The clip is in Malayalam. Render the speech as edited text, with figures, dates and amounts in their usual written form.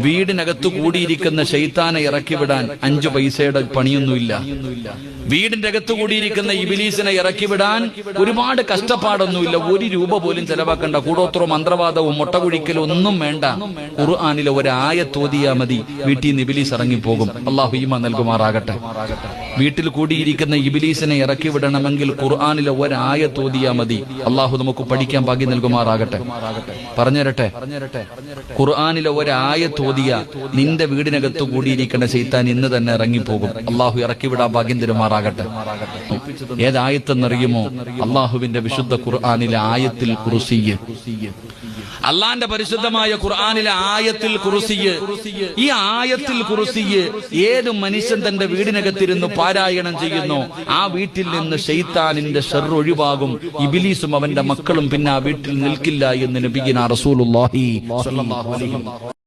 വീടിനകത്ത് കൂടിയിരിക്കുന്ന ശൈത്താനെ ഇറക്കിവിടാൻ 5 പൈസയുടെ പണിയൊന്നുമില്ല. വീടിന്റെ അകത്ത് കൂടിയിരിക്കുന്ന ഇബിലീസിനെ ഇറക്കിവിടാൻ ഒരുപാട് കഷ്ടപ്പാടൊന്നുമില്ല. 1 രൂപ പോലും ചെലവാക്കണ്ട. കൂടോത്രവും മന്ത്രവാദവും മുട്ടകുഴിക്കലും ഒന്നും വേണ്ട. ഖുർആനിലെ ഒരു ആയത്ത് ഓതിയാ മതി, വീട്ടിൽ നിന്ന് ഇബിലീസ് ഇറങ്ങിപ്പോകും. അള്ളാഹു ഈമാൻ നൽകുമാറാകട്ടെ. വീട്ടിൽ കൂടിയിരിക്കുന്ന ഇബിലീസിനെ ഇറക്കി വിടണമെങ്കിൽ ഖുർആനിലെ ഒരു ആയത്ത് ഓതിയാ മതി. അള്ളാഹു നമുക്ക് പഠിക്കാൻ ഭാഗ്യം നൽകുമാറാകട്ടെ. പറഞ്ഞുതരട്ടെ, ഖുർആനിലെ ഒരു ആയത്ത് ഓതിയ നിന്റെ വീടിനകത്ത് കൂടിയിരിക്കുന്ന ശൈത്താൻ ഇന്ന് തന്നെ ഇറങ്ങിപ്പോകും. അള്ളാഹു ഇറക്കിവിടാൻ ഭാഗ്യം തരുമാറാകട്ടെ. ഏതായത്തെന്നറിയുമോ? അള്ളാഹുവിന്റെ വിശുദ്ധ ഖുർആനിലെ ആയത്തിൽ കുർസിയ്യ്. അള്ളാന്റെ പരിശുദ്ധമായ ഖുർആനിലെ ആയത്തിൽ കുർസിയ്യ്. ഈ ആയത്തിൽ കുർസിയ്യ് ഏത് മനുഷ്യൻ തന്റെ വീടിനകത്തിരുന്ന് പാരായണം ചെയ്യുന്നു, ആ വീട്ടിൽ നിന്ന് ശൈത്താനിന്റെ ശർറ് ഒഴിവാകും. ഇബ്ലീസും അവന്റെ മക്കളും പിന്നെ ആ വീട്ടിൽ നിൽക്കില്ല എന്ന് നബിയുനാ റസൂലുള്ളാഹി സ്വല്ലല്ലാഹു അലൈഹി വസല്ലം